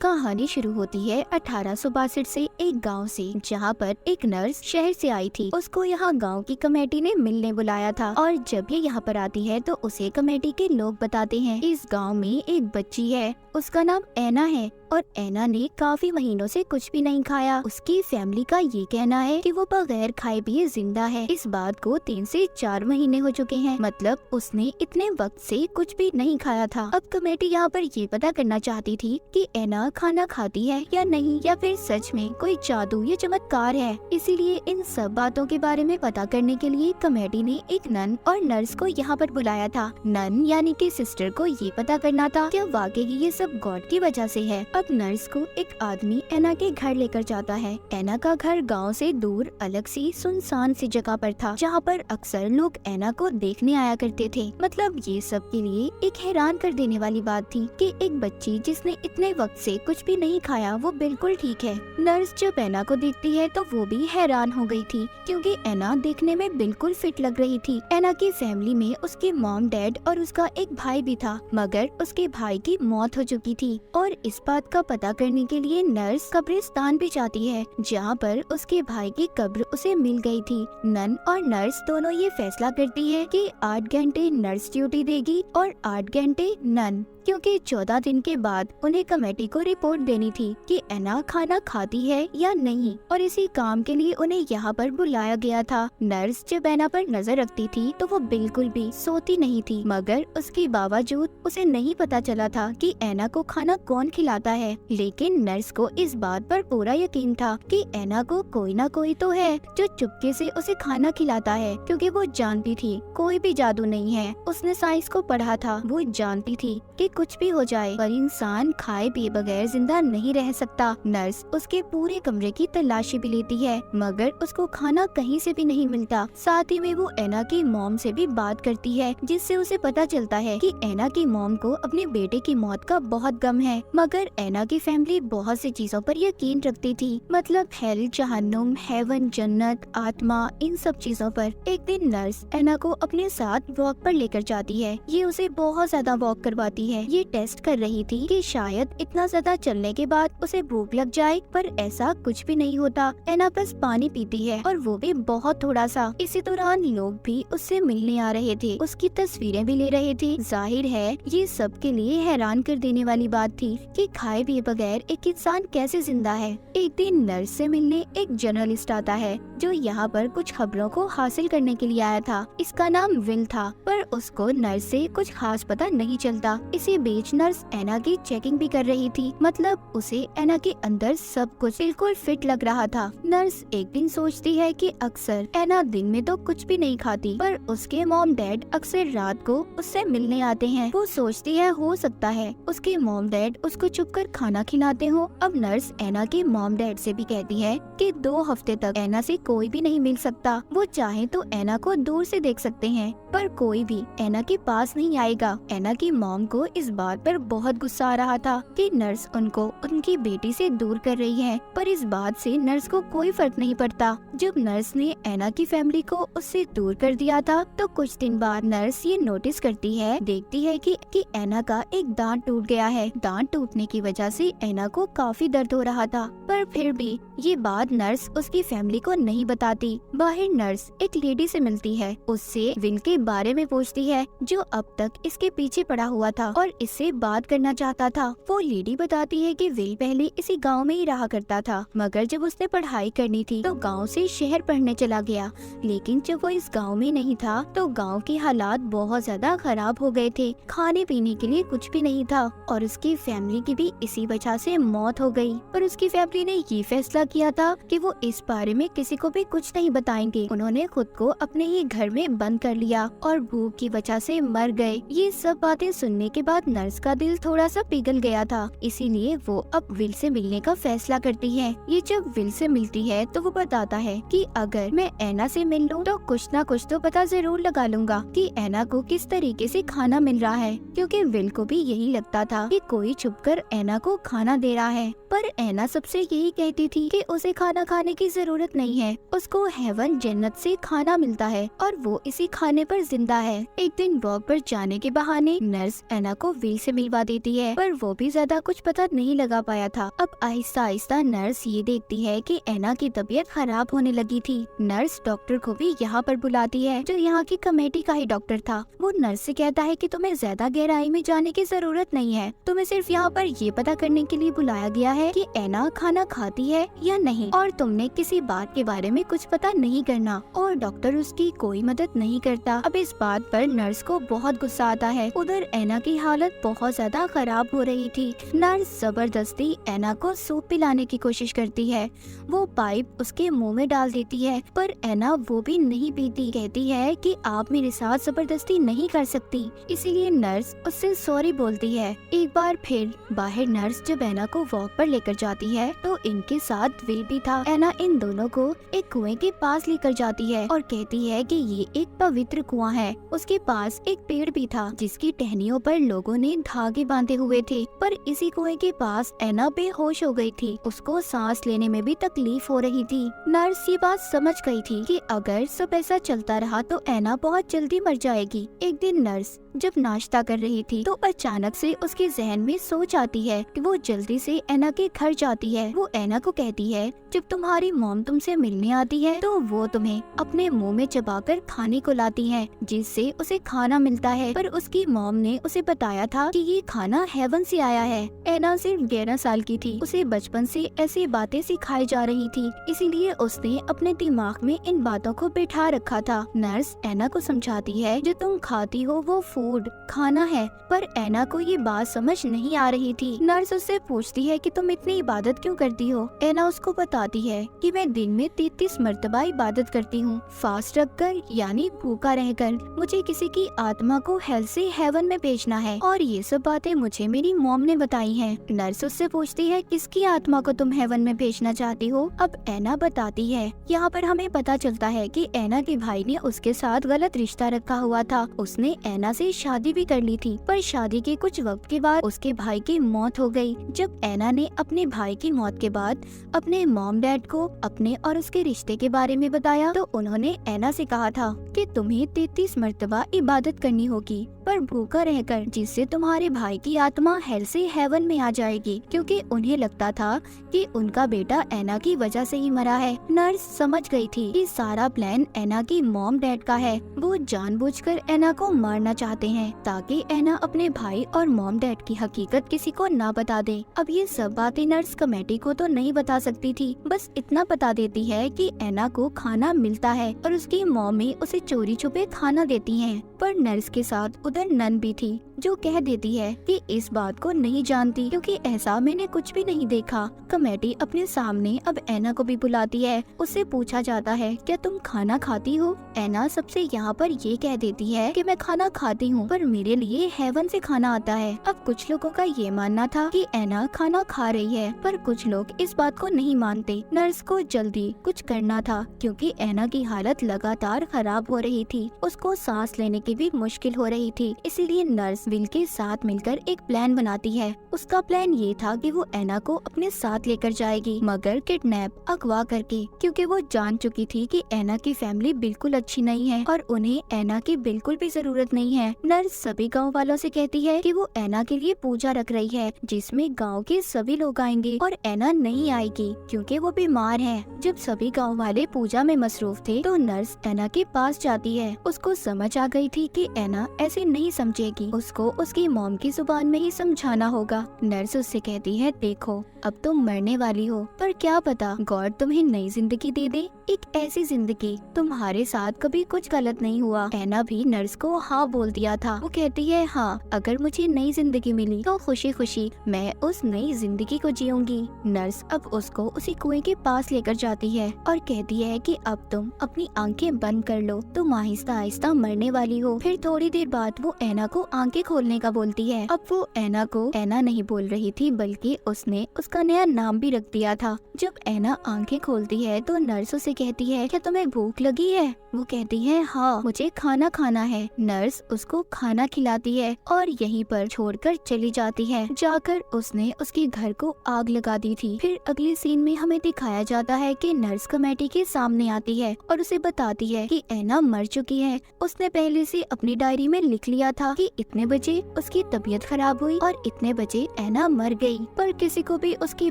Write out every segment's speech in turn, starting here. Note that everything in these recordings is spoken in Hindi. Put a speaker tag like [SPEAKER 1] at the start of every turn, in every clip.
[SPEAKER 1] कहानी शुरू होती है 1862 से एक गांव से, जहां पर एक नर्स शहर से आई थी। उसको यहाँ गांव की कमेटी ने मिलने बुलाया था और जब ये यहाँ पर आती है तो उसे कमेटी के लोग बताते हैं इस गांव में एक बच्ची है, उसका नाम ऐना है और ऐना ने काफी महीनों से कुछ भी नहीं खाया। उसकी फैमिली का ये कहना है कि वो बगैर खाए पिए जिंदा है। इस बात को 3 से 4 महीने हो चुके हैं, मतलब उसने इतने वक्त से कुछ भी नहीं खाया था। अब कमेटी यहाँ पर ये पता करना चाहती थी कि ऐना खाना खाती है या नहीं, या फिर सच में कोई जादू या चमत्कार है। इसीलिए इन सब बातों के बारे में पता करने के लिए कमेटी ने एक नन और नर्स को यहाँ पर बुलाया था। नन यानी कि सिस्टर को ये पता करना था कि वाकई ये सब गॉड की वजह से है। अब नर्स को एक आदमी ऐना के घर लेकर जाता है। ऐना का घर गांव से दूर अलग सी सुनसान सी जगह पर था, जहाँ पर अक्सर लोग ऐना को देखने आया करते थे। मतलब ये सब के लिए एक हैरान कर देने वाली बात थी कि एक बच्ची जिसने इतने वक्त से कुछ भी नहीं खाया वो बिल्कुल ठीक है। नर्स जब ऐना को देखती है तो वो भी हैरान हो गई थी, क्योंकि ऐना देखने में बिल्कुल फिट लग रही थी। ऐना की फैमिली में उसके मॉम डैड और उसका एक भाई भी था, मगर उसके भाई की मौत हो चुकी थी। और इस बात का पता करने के लिए नर्स कब्रिस्तान भी जाती है, जहाँ पर उसके भाई की कब्र उसे मिल गई थी। नन और नर्स दोनों ये फैसला करती है कि 8 घंटे नर्स ड्यूटी देगी और 8 घंटे नन, क्योंकि 14 दिन के बाद उन्हें कमेटी को रिपोर्ट देनी थी कि ऐना खाना खाती है या नहीं, और इसी काम के लिए उन्हें यहाँ पर बुलाया गया था। नर्स जब ऐना पर नजर रखती थी तो वो बिल्कुल भी सोती नहीं थी, मगर उसके बावजूद उसे नहीं पता चला था कि ऐना को खाना कौन खिलाता है। लेकिन नर्स को इस बात पर पूरा यकीन था कि ऐना को कोई ना कोई तो है जो चुपके से उसे खाना खिलाता है, क्योंकि वो जानती थी कोई भी जादू नहीं है। उसने साइंस को पढ़ा था, वो जानती थी कि कुछ भी हो जाए पर इंसान खाए पिए बगैर जिंदा नहीं रह सकता। नर्स उसके पूरे कमरे की तलाशी भी लेती है, मगर उसको खाना कहीं से भी नहीं मिलता। साथ ही में वो ऐना की मॉम से भी बात करती है, जिससे उसे पता चलता है कि ऐना की मॉम को अपने बेटे की मौत का बहुत गम है। मगर ऐना की फैमिली बहुत सी चीजों पर यकीन रखती थी, मतलब हेल, जहन्नुम, हेवन, जन्नत, आत्मा, इन सब चीजों पर। एक दिन नर्स ऐना को अपने साथ वॉक पर लेकर जाती है। ये उसे बहुत ज्यादा वॉक करवाती है। ये टेस्ट कर रही थी कि शायद इतना ज्यादा चलने के बाद उसे भूख लग जाए, पर ऐसा कुछ भी नहीं होता। ऐना बस पानी पीती है और वो भी बहुत थोड़ा सा। इसी दौरान लोग भी उससे मिलने आ रहे थे, उसकी तस्वीरें भी ले रहे थे। जाहिर है ये सब के लिए हैरान कर देने वाली बात थी कि खाए पिए बगैर एक इंसान कैसे जिंदा है। एक दिन नर्स से मिलने एक जर्नलिस्ट आता है, जो यहाँ पर कुछ खबरों को हासिल करने के लिए आया था। इसका नाम विल था, पर उसको नर्स से कुछ खास पता नहीं चलता। इसी बीच नर्स ऐना की चेकिंग भी कर रही थी, मतलब उसे ऐना के अंदर सब कुछ बिल्कुल फिट लग रहा था। नर्स एक दिन सोचती है कि अक्सर ऐना दिन में तो कुछ भी नहीं खाती, पर उसके मॉम डैड अक्सर रात को उससे मिलने आते हैं। वो सोचती है हो सकता है उसके मॉम डैड उसको छुपकर खाना खिलाते हो। अब नर्स ऐना के मॉम डैड से भी कहती है कि 2 हफ्ते तक ऐना से कोई भी नहीं मिल सकता। वो चाहे तो ऐना को दूर से देख सकते हैं, पर कोई भी ऐना के पास नहीं आएगा। ऐना की मॉम को इस बात पर बहुत गुस्सा आ रहा था कि नर्स उनको उनकी बेटी से दूर कर रही है, पर इस बात से नर्स को कोई फर्क नहीं पड़ता। जब नर्स ने ऐना की फैमिली को उससे दूर कर दिया था, तो कुछ दिन बाद नर्स ये नोटिस करती है, देखती है कि ऐना का एक दांत टूट गया है। दांत टूटने की वजह से ऐना को काफी दर्द हो रहा था, पर फिर भी ये बात नर्स उसकी फैमिली को नहीं बताती। बाहर नर्स एक लेडी से मिलती है, उससे विल के बारे में पूछती है, जो अब तक इसके पीछे पड़ा हुआ था और इससे बात करना चाहता था। वो लेडी बताती है कि विल पहले इसी गांव में ही रहा करता था, मगर जब उसने पढ़ाई करनी थी तो गांव से शहर पढ़ने चला गया। लेकिन जब वो इस गांव में नहीं था तो गांव के हालात बहुत ज्यादा खराब हो गए थे। खाने पीने के लिए कुछ भी नहीं था और उसकी फैमिली की भी इसी वजह से मौत हो गई। पर उसकी फैमिली ने ये फैसला किया था कि वो इस बारे में किसी को भी कुछ नहीं बताएंगे। उन्होंने खुद को अपने ही घर में बंद कर लिया और भूख की वजह से मर गए। ये सब बातें सुनने के बाद नर्स का दिल थोड़ा सा पिघल गया था, इसीलिए वो अब विल से मिलने का फैसला करती है। ये जब विल से मिलती है तो वो बताता है कि अगर मैं ऐना से मिल लूं तो कुछ ना कुछ तो पता जरूर लगा लूंगा कि ऐना को किस तरीके से खाना मिल रहा है, क्योंकि विल को भी यही लगता था कि कोई छुपकर ऐना को खाना दे रहा है। पर ऐना सबसे यही कहती थी कि उसे खाना खाने की जरूरत नहीं है, उसको हेवन, जन्नत से खाना मिलता है और वो इसी खाने पर जिंदा है। एक दिन वॉक पर जाने के बहाने नर्स ऐना को को विल से मिलवा देती है, पर वो भी ज्यादा कुछ पता नहीं लगा पाया था। अब आहिस्ता आहिस्ता नर्स ये देखती है कि एना की तबीयत खराब होने लगी थी। नर्स डॉक्टर को भी यहाँ पर बुलाती है, जो यहाँ की कमेटी का ही डॉक्टर था। वो नर्स से कहता है कि तुम्हें ज्यादा गहराई में जाने की जरूरत नहीं है, तुम्हें सिर्फ यहाँ पर ये पता करने के लिए बुलाया गया है कि एना खाना खाती है या नहीं, और तुमने किसी बात के बारे में कुछ पता नहीं करना। और डॉक्टर उसकी कोई मदद नहीं करता। अब इस बात पर नर्स को बहुत गुस्सा आता है। उधर एना की हालत बहुत ज्यादा खराब हो रही थी। नर्स जबरदस्ती एना को सूप पिलाने की कोशिश करती है। वो पाइप उसके मुंह में डाल देती है, पर एना वो भी नहीं पीती। कहती है कि आप मेरे साथ जबरदस्ती नहीं कर सकती। इसीलिए नर्स उससे सॉरी बोलती है। एक बार फिर बाहर नर्स जब एना को वॉक पर लेकर जाती है तो इनके साथ विल भी था। एना इन दोनों को एक कुएं के पास लेकर जाती है और कहती है कि ये एक पवित्र कुआं है। उसके पास एक पेड़ भी था जिसकी टहनियों पर लोगों ने धागे बांधे हुए थे। पर इसी कुएं के पास एना बेहोश हो गई थी। उसको सांस लेने में भी तकलीफ हो रही थी। नर्स ये बात समझ गई थी कि अगर सब ऐसा चलता रहा तो एना बहुत जल्दी मर जाएगी। एक दिन नर्स जब नाश्ता कर रही थी तो अचानक से उसके जहन में सोच आती है कि वो जल्दी से एना के घर जाती है। वो एना को कहती है, जब तुम्हारी मॉम तुमसे मिलने आती है तो वो तुम्हें अपने मुंह में चबाकर खाने को लाती है, जिससे उसे खाना मिलता है। पर उसकी मॉम ने उसे बताया था कि ये खाना हेवन से आया है। एना सिर्फ 11 साल की थी। उसे बचपन से ऐसी बातें सिखाई जा रही थी, इसीलिए उसने अपने दिमाग में इन बातों को बिठा रखा था। नर्स एना को समझाती है, जो तुम खाती हो वो फूड खाना है, पर एना को ये बात समझ नहीं आ रही थी। नर्स उससे पूछती है कि तुम इतनी इबादत क्यों करती हो। एना उसको बताती है कि मैं दिन में 33 मर्तबा इबादत करती हूँ, फास्ट रखकर यानी भूखा रहकर। मुझे किसी की आत्मा को हेल से हेवन में भेजना है, और ये सब बातें मुझे मेरी मॉम ने बताई हैं। नर्स उससे पूछती है, किसकी आत्मा को तुम हेवन में भेजना चाहती हो। अब एना बताती है। यहाँ पर हमें पता चलता है कि एना के भाई ने उसके साथ गलत रिश्ता रखा हुआ था। उसने एना से शादी भी कर ली थी, पर शादी के कुछ वक्त के बाद उसके भाई की मौत हो गई। जब एना ने अपने भाई की मौत के बाद अपने मॉम डैड को अपने और उसके रिश्ते के बारे में बताया, तो उन्होंने एना से कहा था कि तुम्हें 33 मर्तबा इबादत करनी होगी, पर भूखा रहकर, जिससे तुम्हारे भाई की आत्मा हेल से हेवन में आ जाएगी। क्योंकि उन्हें लगता था कि उनका बेटा एना की वजह से ही मरा है। नर्स समझ गई थी कि सारा प्लान एना की मॉम डैड का है। वो जानबूझकर एना को मारना चाहते हैं ताकि एना अपने भाई और मॉम डैड की हकीकत किसी को ना बता दे। अब ये सब बातें नर्स कमेटी को तो नहीं बता सकती थी, बस इतना बता देती है कि एना को खाना मिलता है और उसकी मॉमी उसे चोरी छुपे खाना देती हैं। पर नर्स के साथ उधर नन भी थी, जो कह देती है कि इस बात को नहीं जानती, क्योंकि ऐसा मैंने कुछ भी नहीं देखा। कमेटी अपने सामने अब एना को भी बुलाती है। उससे पूछा जाता है, क्या तुम खाना खाती हो। एना सबसे यहाँ पर ये कह देती है कि मैं खाना खाती हूँ, पर मेरे लिए हेवन से खाना आता है। अब कुछ लोगों का ये मानना था कि एना खाना खा रही है, पर कुछ लोग इस बात को नहीं मानते। नर्स को जल्दी कुछ करना था, क्योंकि एना की हालत लगातार खराब हो रही थी। उसको सांस लेने की भी मुश्किल हो रही थी। इसीलिए नर्स विल के साथ मिलकर एक प्लान बनाती है। उसका प्लान ये था कि वो एना को अपने साथ लेकर जाएगी, मगर किडनैप अगवा करके, क्योंकि वो जान चुकी थी कि एना की फैमिली बिल्कुल अच्छी नहीं है और उन्हें एना की बिल्कुल भी जरूरत नहीं है। नर्स सभी गाँव वालों से कहती है कि वो एना के लिए पूजा रख रही है, जिसमें गाँव के सभी लोग आएंगे और एना नहीं आएगी क्योंकि वो बीमार है। जब सभी गाँव वाले पूजा में मसरूफ थे तो नर्स एना के पास जाती है। उसको समझ आ गई थी कि एना ऐसे नहीं समझेगी, उसको उसकी मॉम की जुबान में ही समझाना होगा। नर्स उससे कहती है, देखो अब तुम मरने वाली हो, पर क्या पता गॉड तुम्हें नई जिंदगी दे दे, एक ऐसी जिंदगी तुम्हारे साथ कभी कुछ गलत नहीं हुआ। एना भी नर्स को हाँ बोल दिया था। वो कहती है, हाँ अगर मुझे नई जिंदगी मिली तो खुशी खुशी मैं उस नई जिंदगी को जीऊंगी। नर्स अब उसको उसी कुएं के पास लेकर जाती है और कहती है कि अब तुम अपनी आंखें बंद कर लो, तुम आहिस्ता आहिस्ता मरने वाली हो। फिर थोड़ी देर बाद वो एना को आंखें खोलने का बोलती है। अब वो एना को एना नहीं बोल रही थी, बल्कि उसने उसका नया नाम भी रख दिया था। जब एना आंखें खोलती है तो नर्स उसे कहती है, क्या तुम्हें भूख लगी है। वो कहती है, हाँ मुझे खाना खाना है। नर्स उसको खाना खिलाती है और यहीं पर छोड़कर चली जाती है। जाकर उसने उसके घर को आग लगा दी थी। फिर अगले सीन में हमें दिखाया जाता है कि नर्स कमेटी के सामने आती है और उसे बताती है कि एना मर चुकी है। उसने पहले से अपनी डायरी में लिख लिया था कि इतने बजे बजे उसकी तबीयत खराब हुई और इतने बजे ऐना मर गई। पर किसी को भी उसकी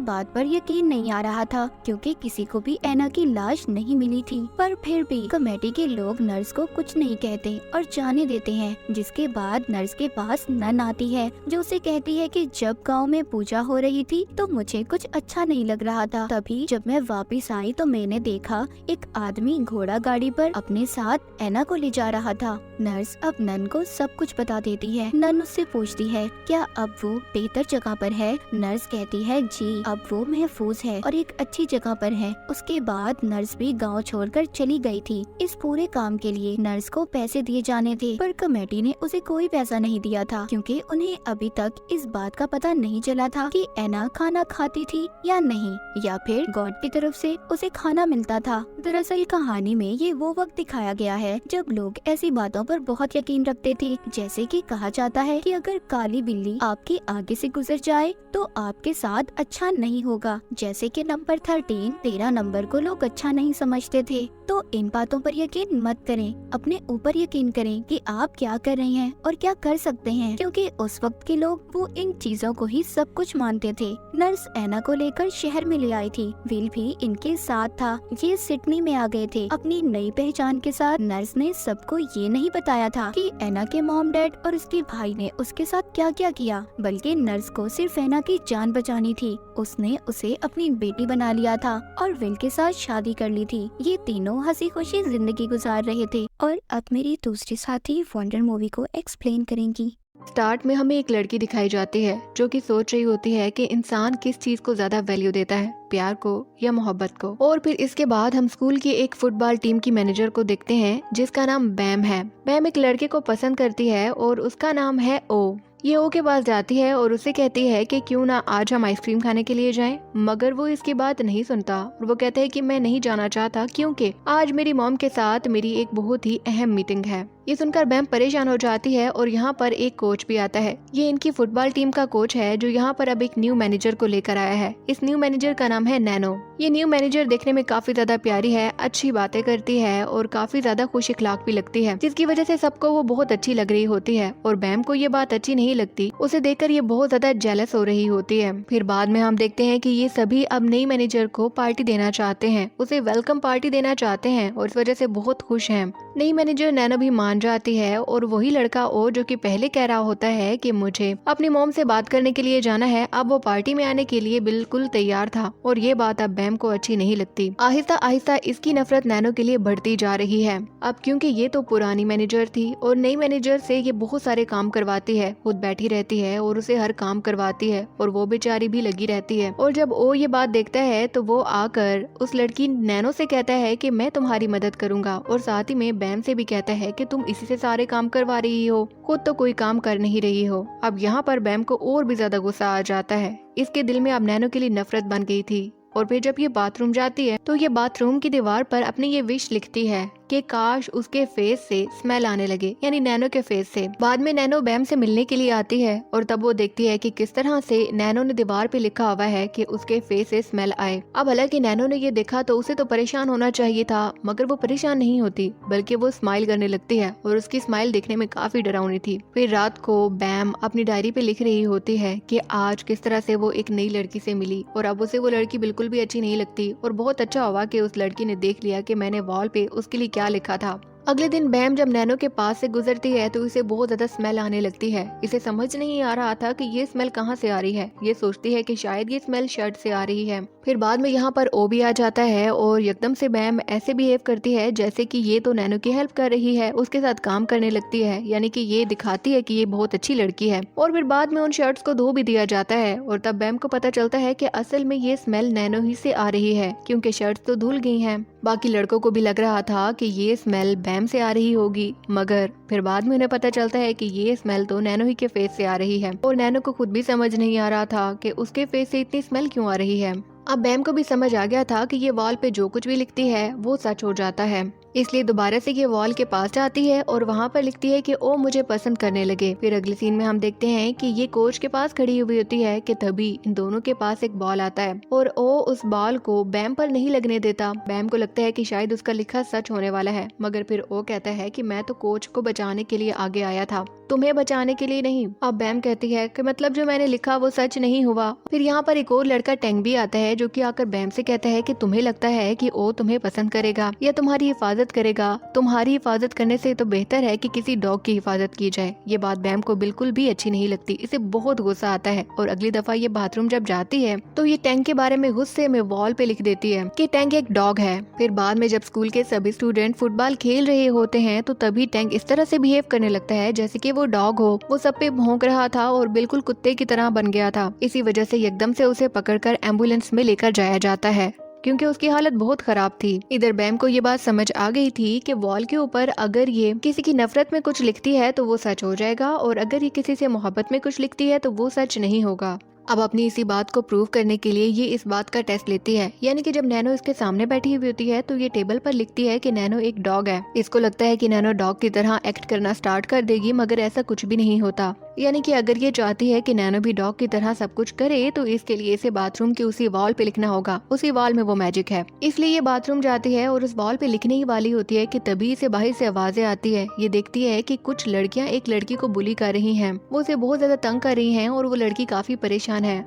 [SPEAKER 1] बात पर यकीन नहीं आ रहा था, क्योंकि किसी को भी ऐना की लाश नहीं मिली थी। पर फिर भी कमेटी के लोग नर्स को कुछ नहीं कहते और जाने देते हैं, जिसके बाद नर्स के पास नन आती है जो उसे कहती है कि जब गांव में पूजा हो रही थी तो मुझे कुछ अच्छा नहीं लग रहा था। तभी जब मैं वापस आई तो मैंने देखा एक आदमी घोड़ा गाड़ी पर अपने साथ ऐना को ले जा रहा था। नर्स अब नन को सब कुछ बता देती है। नन उससे पूछती है क्या अब वो बेहतर जगह पर है। नर्स कहती है जी, अब वो महफूज है और एक अच्छी जगह पर है। उसके बाद नर्स भी गांव छोड़कर चली गई थी। इस पूरे काम के लिए नर्स को पैसे दिए जाने थे, पर कमेटी ने उसे कोई पैसा नहीं दिया था, क्योंकि उन्हें अभी तक इस बात का पता नहीं चला था कि ऐना खाना खाती थी या नहीं, या फिर गॉड की तरफ से उसे खाना मिलता था। दरअसल कहानी में ये वो वक्त दिखाया गया है जब लोग ऐसी बातों पर बहुत यकीन रखते थे। जैसे कि कहा जाता है कि अगर काली बिल्ली आपके आगे से गुजर जाए तो आपके साथ अच्छा नहीं होगा। जैसे कि नंबर 13 नंबर को लोग अच्छा नहीं समझते थे। तो इन बातों पर यकीन मत करें, अपने ऊपर यकीन करें कि आप क्या कर रहे हैं और क्या कर सकते हैं, क्योंकि उस वक्त के लोग वो इन चीजों को ही सब कुछ मानते थे। नर्स ऐना को लेकर शहर में ले आई थी। विल भी इनके साथ था। ये सिडनी में आ गए थे अपनी नई पहचान के साथ। नर्स ने सबको ये नहीं बताया था कि ऐना के मॉम डैड और उसके भाई ने उसके साथ क्या क्या किया, बल्कि नर्स को सिर्फ ऐना की जान बचानी थी। उसने उसे अपनी बेटी बना लिया था और विल के साथ शादी कर ली थी। ये तीनों हंसी खुशी जिंदगी गुजार रहे थे। और अब मेरी दूसरी साथी वंडर मूवी को एक्सप्लेन करेंगी।
[SPEAKER 2] स्टार्ट में हमें एक लड़की दिखाई जाती है जो कि सोच रही होती है कि इंसान किस चीज को ज्यादा वैल्यू देता है, प्यार को या मोहब्बत को। और फिर इसके बाद हम स्कूल की एक फुटबॉल टीम की मैनेजर को देखते हैं जिसका नाम बैम है। बैम एक लड़के को पसंद करती है और उसका नाम है ओ। ये ओ के पास जाती है और उसे कहती है कि क्यों ना आज हम आइसक्रीम खाने के लिए जाएं, मगर वो इसकी बात नहीं सुनता और वो कहता है कि मैं नहीं जाना चाहता क्योंकि आज मेरी मॉम के साथ मेरी एक बहुत ही अहम मीटिंग है। ये सुनकर बैम परेशान हो जाती है और यहाँ पर एक कोच भी आता है। ये इनकी फुटबॉल टीम का कोच है जो यहाँ पर अब एक न्यू मैनेजर को लेकर आया है। इस न्यू मैनेजर का नाम है नैनो। ये न्यू मैनेजर देखने में काफी ज्यादा प्यारी है, अच्छी बातें करती है और काफी ज्यादा खुश इखलाक भी लगती है, जिसकी वजह से सबको वो बहुत अच्छी लग रही होती है। और बैम को ये बात अच्छी नहीं लगती, उसे देखकर ये बहुत ज्यादा जेलस हो रही होती है। फिर बाद में हम देखते हैं कि ये सभी अब नई मैनेजर को पार्टी देना चाहते हैं, उसे वेलकम पार्टी देना चाहते हैं और इस वजह से बहुत खुश हैं। नई मैनेजर नैनो भी मान जाती है और वही लड़का ओ जो कि पहले कह रहा होता है कि मुझे अपनी मॉम से बात करने के लिए जाना है, अब वो पार्टी में आने के लिए बिल्कुल तैयार था। और ये बात अब बैम को अच्छी नहीं लगती। आहिस्ता आहिस्ता इसकी नफरत नैनो के लिए बढ़ती जा रही है। अब क्योंकि ये तो पुरानी मैनेजर थी और नई मैनेजर से ये बहुत सारे काम करवाती है, खुद बैठी रहती है और उसे हर काम करवाती है और वो बेचारी भी लगी रहती है। और जब ओ ये बात देखता है तो वो आकर उस लड़की नैनो से कहता है कि मैं तुम्हारी मदद करूंगा और साथ ही में बैम से भी कहता है कि तुम इसी से सारे काम करवा रही हो, खुद तो कोई काम कर नहीं रही हो। अब यहाँ पर बैम को और भी ज्यादा गुस्सा आ जाता है। इसके दिल में अब नैनो के लिए नफरत बन गई थी। और फिर जब ये बाथरूम जाती है तो ये बाथरूम की दीवार पर अपनी ये विश लिखती है कि काश उसके फेस से स्मेल आने लगे, यानी नैनो के फेस से। बाद में नैनो बैम से मिलने के लिए आती है और तब वो देखती है कि किस तरह से नैनो ने दीवार पे लिखा हुआ है कि उसके फेस से स्मेल आए। अब हालांकि नैनो ने ये देखा तो उसे तो परेशान होना चाहिए था, मगर वो परेशान नहीं होती बल्कि वो स्माइल करने लगती है और उसकी स्माइल देखने में काफी डरावनी थी। फिर रात को बैम अपनी डायरी पे लिख रही होती है कि आज किस तरह से वो एक नई लड़की से मिली और अब उसे वो लड़की बिल्कुल भी अच्छी नहीं लगती और बहुत अच्छा हुआ कि उस लड़की ने देख लिया कि मैंने वॉल पे उसके लिए क्या लिखा था। अगले दिन बैम जब नैनो के पास से गुजरती है तो इसे बहुत ज्यादा स्मेल आने लगती है। इसे समझ नहीं आ रहा था कि ये स्मेल कहाँ से आ रही है। ये सोचती है कि शायद ये स्मेल शर्ट से आ रही है। फिर बाद में यहाँ पर ओ भी आ जाता है और एकदम से बैम ऐसे बिहेव करती है जैसे कि ये तो नैनो की हेल्प कर रही है, उसके साथ काम करने लगती है, यानी कि ये दिखाती है कि ये बहुत अच्छी लड़की है। और फिर बाद में उन शर्ट्स को धो भी दिया जाता है और तब बैम को पता चलता है कि असल में ये स्मेल नैनो ही से आ रही है, क्योंकि शर्ट्स तो धुल गई हैं। बाकी लड़कों को भी लग रहा था कि ये स्मेल बैम से आ रही होगी, मगर फिर बाद में उन्हें पता चलता है कि ये स्मेल तो नैनो ही के फेस से आ रही है। और नैनो को खुद भी समझ नहीं आ रहा था कि उसके फेस से इतनी स्मेल क्यों आ रही है। अब बैम को भी समझ आ गया था कि ये वॉल पे जो कुछ भी लिखती है वो सच हो जाता है। इसलिए दोबारा से ये वॉल के पास जाती है और वहाँ पर लिखती है कि ओ मुझे पसंद करने लगे। फिर अगले सीन में हम देखते हैं कि ये कोच के पास खड़ी हुई होती है कि तभी इन दोनों के पास एक बॉल आता है और ओ उस बॉल को बैम पर नहीं लगने देता। बैम को लगता है कि शायद उसका लिखा सच होने वाला है, मगर फिर ओ कहता है कि मैं तो कोच को बचाने के लिए आगे आया था, तुम्हें बचाने के लिए नहीं। अब बैम कहती है कि मतलब जो मैंने लिखा वो सच नहीं हुआ। फिर यहाँ पर एक और लड़का टैंग भी आता है जो कि आकर बैम से कहता है कि तुम्हें लगता है कि ओ तुम्हें पसंद करेगा या तुम्हारी हिफाजत करेगा, तुम्हारी हिफाजत करने से तो बेहतर है कि किसी डॉग की हिफाजत की जाए। ये बात बैम को बिल्कुल भी अच्छी नहीं लगती, इसे बहुत गुस्सा आता है और अगली दफा ये बाथरूम जब जाती है तो ये टैंग के बारे में गुस्से में वॉल पे लिख देती है कि टैंग एक डॉग है। फिर बाद में जब स्कूल के सभी स्टूडेंट फुटबॉल खेल रहे होते हैं तो तभी टैंग इस तरह से बिहेव करने लगता है जैसे कि वो डॉग हो। वो सब पे भौंक रहा था और बिल्कुल कुत्ते की तरह बन गया था। इसी वजह से एकदम से उसे पकड़कर एम्बुलेंस में लेकर जाया जाता है क्योंकि उसकी हालत बहुत खराब थी। इधर बैम को ये बात समझ आ गई थी कि वॉल के ऊपर अगर ये किसी की नफरत में कुछ लिखती है तो वो सच हो जाएगा और अगर ये किसी से मोहब्बत में कुछ लिखती है तो वो सच नहीं होगा। अब अपनी इसी बात को प्रूव करने के लिए ये इस बात का टेस्ट लेती है, यानी कि जब नैनो इसके सामने बैठी हुई होती है तो ये टेबल पर लिखती है कि नैनो एक डॉग है। इसको लगता है कि नैनो डॉग की तरह एक्ट करना स्टार्ट कर देगी, मगर ऐसा कुछ भी नहीं होता। यानी कि अगर ये चाहती है कि नैनो भी डॉग की तरह सब कुछ करे तो इसके लिए इसे बाथरूम की उसी वॉल पे लिखना होगा। उसी वॉल में वो मैजिक है, इसलिए ये बाथरूम जाती है और उस वॉल पे लिखने ही वाली होती है कि तभी इसे बाहर से आवाजें आती है। ये देखती है कि कुछ लड़कियां एक लड़की को बुली कर रही हैं, वो उसे बहुत ज्यादा तंग कर रही हैं और वो लड़की काफी परेशान है।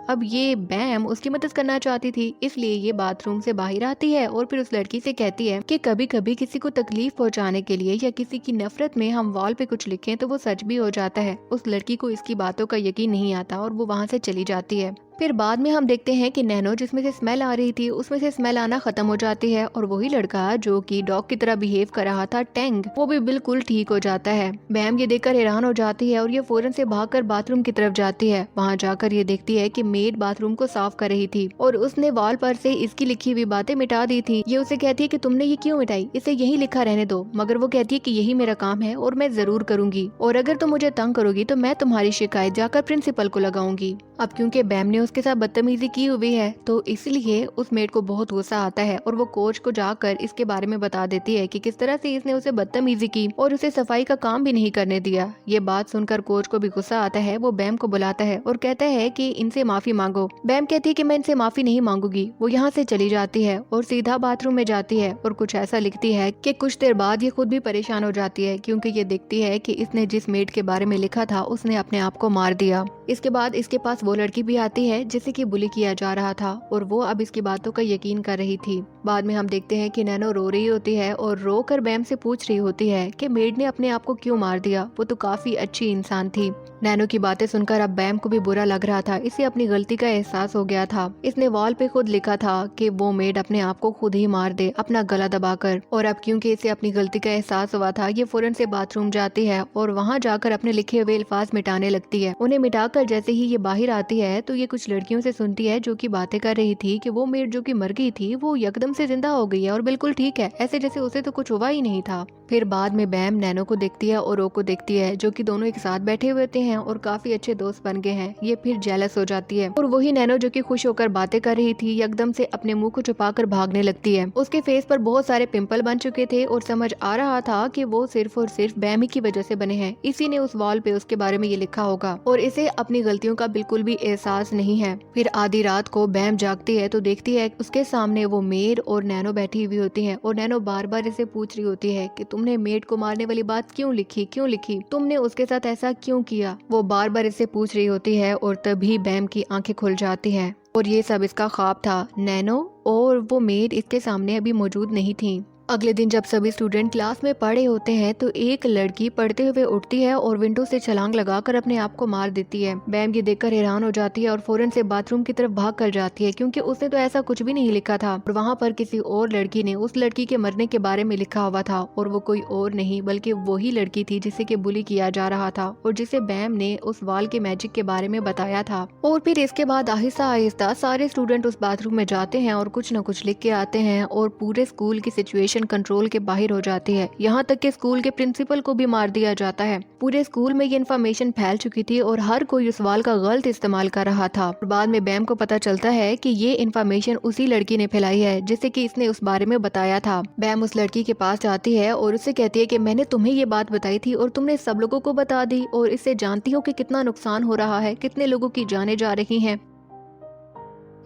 [SPEAKER 2] अब ये बैम उसकी मदद करना चाहती थी, इसलिए ये बाथरूम से बाहर आती है और फिर उस लड़की से कहती है कि कभी कभी किसी को तकलीफ पहुंचाने के लिए या किसी की नफरत में हम वॉल पे कुछ लिखें तो वो सच भी हो जाता है। उस लड़की को इसकी बातों का यकीन नहीं आता और वो वहाँ से चली जाती है। फिर बाद में हम देखते हैं कि नैनो जिसमें से स्मेल आ रही थी उसमें से स्मेल आना खत्म हो जाती है और वही लड़का जो कि डॉग की तरह बिहेव कर रहा था टैंग, वो भी बिल्कुल ठीक हो जाता है। बैम ये देखकर हैरान हो जाती है और ये फौरन से भागकर बाथरूम की तरफ जाती है। वहाँ जाकर ये देखती है कि मेड बाथरूम को साफ कर रही थी और उसने वॉल पर से इसकी लिखी हुई बातें मिटा दी थी। ये उसे कहती है कि तुमने ये क्यों मिटाई, इसे यही लिखा रहने दो। मगर वो कहती है कि यही मेरा काम है और मैं जरूर करूंगी और अगर तुम मुझे तंग करोगी तो मैं तुम्हारी शिकायत जाकर प्रिंसिपल को लगाऊंगी। अब क्योंकि बैम ने उसके साथ बदतमीजी की हुई है तो इसलिए उस मेड को बहुत गुस्सा आता है और वो कोच को जाकर इसके बारे में बता देती है कि किस तरह से इसने उसे बदतमीजी की और उसे सफाई का काम भी नहीं करने दिया। ये बात सुनकर कोच को भी गुस्सा आता है। वो बैम को बुलाता है और कहता है कि इनसे माफी मांगो। बैम कहती है कि मैं इनसे माफी नहीं मांगूंगी। वो यहाँ से चली जाती है और सीधा बाथरूम में जाती है और कुछ ऐसा लिखती है कि कुछ देर बाद ये खुद भी परेशान हो जाती है क्योंकि ये देखती है कि इसने जिस मेड के बारे में लिखा था उसने अपने आप को मार दिया। इसके बाद इसके पास वो लड़की भी आती है जिसे कि बुली किया जा रहा था और वो अब इसकी बातों का यकीन कर रही थी। बाद में हम देखते हैं कि नैनो रो रही होती है और रो कर बैम से पूछ रही होती है कि मेड ने अपने आप को क्यों मार दिया, वो तो काफी अच्छी इंसान थी। नैनो की बातें सुनकर अब बैम को भी बुरा लग रहा था। इसे अपनी गलती का एहसास हो गया था। इसने वॉल पे खुद लिखा था कि वो मेड अपने आप को खुद ही मार दे अपना गला दबाकर, और अब क्योंकि इसे अपनी गलती का एहसास हुआ था ये फौरन से बाथरूम जाती है और वहाँ जाकर अपने लिखे हुए अल्फाज मिटाने लगती है। उन्हें मिटाकर जैसे ही ये बाहर आती है तो ये कुछ लड़कियों से सुनती है जो कि बातें कर रही थी कि वो मेड जो कि मर गई थी वो एकदम से जिंदा हो गई है और बिल्कुल ठीक है, ऐसे जैसे उसे तो कुछ हुआ ही नहीं था। फिर बाद में बैम नैनो को देखती है और ओ को देखती है जो कि दोनों एक साथ बैठे हुए होते हैं और काफी अच्छे दोस्त बन गए हैं। ये फिर जेलस हो जाती है और वही नैनो जो कि खुश होकर बातें कर रही थी एकदम से अपने मुंह को छुपाकर भागने लगती है। उसके फेस पर बहुत सारे पिंपल बन चुके थे और समझ आ रहा था कि वो सिर्फ और सिर्फ बैम ही की वजह से बने हैं। इसी ने उस वॉल पे उसके बारे में ये लिखा होगा और इसे अपनी गलतियों का बिल्कुल भी एहसास नहीं है। फिर आधी रात को बैम जागती है तो देखती है उसके सामने वो मेड और नैनो बैठी हुई होती है और नैनो बार बार इसे पूछ रही होती है कि तुमने मेड को मारने वाली बात क्यों लिखी, तुमने उसके साथ ऐसा क्यों किया। वो बार बार इसे पूछ रही होती है और तभी बैम की आंखें खुल जाती हैं और ये सब इसका ख्वाब था। नैनो और वो मेड इसके सामने अभी मौजूद नहीं थी। अगले दिन जब सभी स्टूडेंट क्लास में पढ़े होते हैं तो एक लड़की पढ़ते हुए उठती है और विंडो से छलांग लगाकर अपने आप को मार देती है। बैम ये देखकर हैरान हो जाती है और फौरन से बाथरूम की तरफ भाग कर जाती है क्योंकि उसने तो ऐसा कुछ भी नहीं लिखा था और वहाँ पर किसी और लड़की ने उस लड़की के मरने के बारे में लिखा हुआ था और वो कोई और नहीं बल्कि वही लड़की थी जिसे कि बुली किया जा रहा था और जिसे बैम ने उस वाल के मैजिक के बारे में बताया था। और फिर इसके बाद आहिस्ता आहिस्ता सारे स्टूडेंट उस बाथरूम में जाते हैं और कुछ न कुछ लिख के आते हैं और पूरे स्कूल की सिचुएशन सिचुएशन कंट्रोल के बाहर हो जाती है। यहाँ तक कि स्कूल के प्रिंसिपल को भी मार दिया जाता है। पूरे स्कूल में ये इन्फॉर्मेशन फैल चुकी थी और हर कोई उस वाल का गलत इस्तेमाल कर रहा था। और बाद में बैम को पता चलता है कि ये इन्फॉर्मेशन उसी लड़की ने फैलाई है जिससे कि इसने उस बारे में बताया था। बैम उस लड़की के पास जाती है और उससे कहती है कि मैंने तुम्हें ये बात बताई थी और तुमने सब लोगों को बता दी, और इससे जानती हो कि कितना नुकसान हो रहा है, कितने लोगों की जानें जा रही हैं।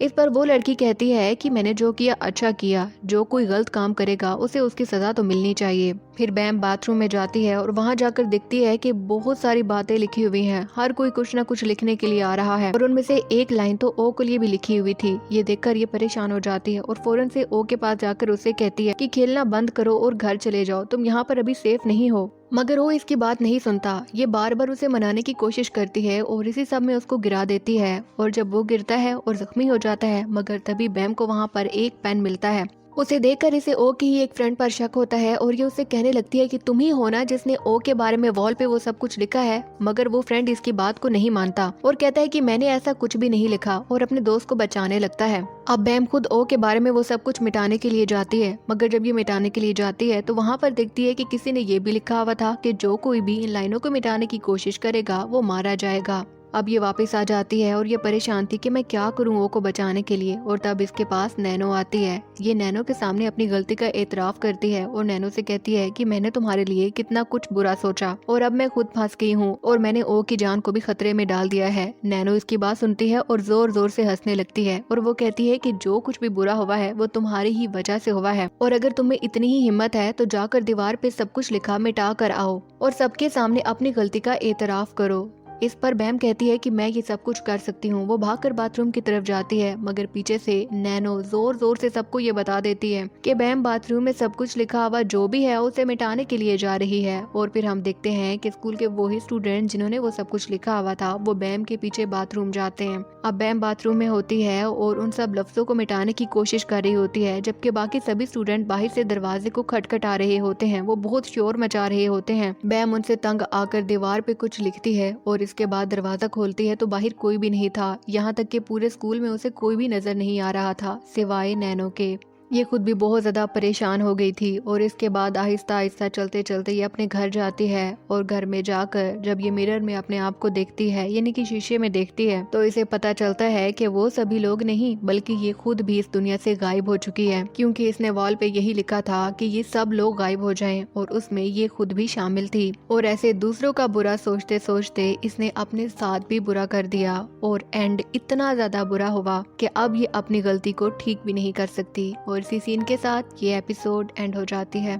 [SPEAKER 2] इस पर वो लड़की कहती है कि मैंने जो किया अच्छा किया, जो कोई गलत काम करेगा उसे उसकी सजा तो मिलनी चाहिए। फिर बैम बाथरूम में जाती है और वहां जाकर देखती है कि बहुत सारी बातें लिखी हुई हैं। हर कोई कुछ न कुछ लिखने के लिए आ रहा है और उनमें से एक लाइन तो ओ के लिए भी लिखी हुई थी। ये देखकर ये परेशान हो जाती है और फौरन से ओ के पास जाकर उसे कहती है कि खेलना बंद करो और घर चले जाओ, तुम यहाँ पर अभी सेफ नहीं हो। मगर वो इसकी बात नहीं सुनता। ये बार बार उसे मनाने की कोशिश करती है और इसी सब में उसको गिरा देती है। और जब वो गिरता है और जख्मी हो जाता है, मगर तभी बैम को वहाँ पर एक पेन मिलता है। उसे देखकर इसे ओ की ही एक फ्रेंड पर शक होता है और ये उससे कहने लगती है कि तुम ही हो ना जिसने ओ के बारे में वॉल पे वो सब कुछ लिखा है। मगर वो फ्रेंड इसकी बात को नहीं मानता और कहता है कि मैंने ऐसा कुछ भी नहीं लिखा, और अपने दोस्त को बचाने लगता है। अब बैम खुद ओ के बारे में वो सब कुछ मिटाने के लिए जाती है, मगर जब ये मिटाने के लिए जाती है तो वहाँ पर देखती है कि किसी ने ये भी लिखा हुआ था कि जो कोई भी इन लाइनों को मिटाने की कोशिश करेगा वो मारा जाएगा। अब ये वापस आ जाती है और ये परेशान थी कि मैं क्या करूं ओ को बचाने के लिए। और तब इसके पास नैनो आती है। ये नैनो के सामने अपनी गलती का एतराफ करती है और नैनो से कहती है कि मैंने तुम्हारे लिए कितना कुछ बुरा सोचा और अब मैं खुद फंस गई हूँ और मैंने ओ की जान को भी खतरे में डाल दिया है। नैनो इसकी बात सुनती है और जोर जोर से हंसने लगती है और वो कहती है कि जो कुछ भी बुरा हुआ है वो तुम्हारी ही वजह से हुआ है, और अगर तुम्हें इतनी ही हिम्मत है तो जाकर दीवार पे सब कुछ लिखा मिटा कर आओ और सबके सामने अपनी गलती का एतराफ करो। इस पर बैम कहती है कि मैं ये सब कुछ कर सकती हूँ। वो भागकर बाथरूम की तरफ जाती है, मगर पीछे से नैनो जोर जोर से सबको ये बता देती है कि बैम बाथरूम में सब कुछ लिखा हुआ जो भी है उसे मिटाने के लिए जा रही है। और फिर हम देखते हैं कि स्कूल के वही स्टूडेंट जिन्होंने वो सब कुछ लिखा हुआ था वो बैम के पीछे बाथरूम जाते हैं। अब बैम बाथरूम में होती है और उन सब लफ्जों को मिटाने की कोशिश कर रही होती है, जबकि बाकी सभी स्टूडेंट बाहर से दरवाजे को खटखटा रहे होते हैं। वो बहुत शोर मचा रहे होते हैं। बैम उनसे तंग आकर दीवार पे कुछ लिखती है और इसके बाद दरवाजा खोलती है तो बाहर कोई भी नहीं था। यहाँ तक कि पूरे स्कूल में उसे कोई भी नजर नहीं आ रहा था सिवाय नैनो के। ये खुद भी बहुत ज़्यादा परेशान हो गई थी और इसके बाद आहिस्ता आहिस्ता चलते चलते ये अपने घर जाती है। और घर में जाकर जब ये मिरर में अपने आप को देखती है, यानी कि शीशे में देखती है, तो इसे पता चलता है कि वो सभी लोग नहीं बल्कि ये खुद भी इस दुनिया से गायब हो चुकी है, क्योंकि इसने वॉल पे यही लिखा था कि ये सब लोग गायब हो जाएं और उसमें ये खुद भी शामिल थी। और ऐसे दूसरों का बुरा सोचते सोचते इसने अपने साथ भी बुरा कर दिया और एंड इतना ज्यादा बुरा हुआ कि अब ये अपनी गलती को ठीक भी नहीं कर सकती। और इसी सीन के साथ ये एपिसोड एंड हो जाती है।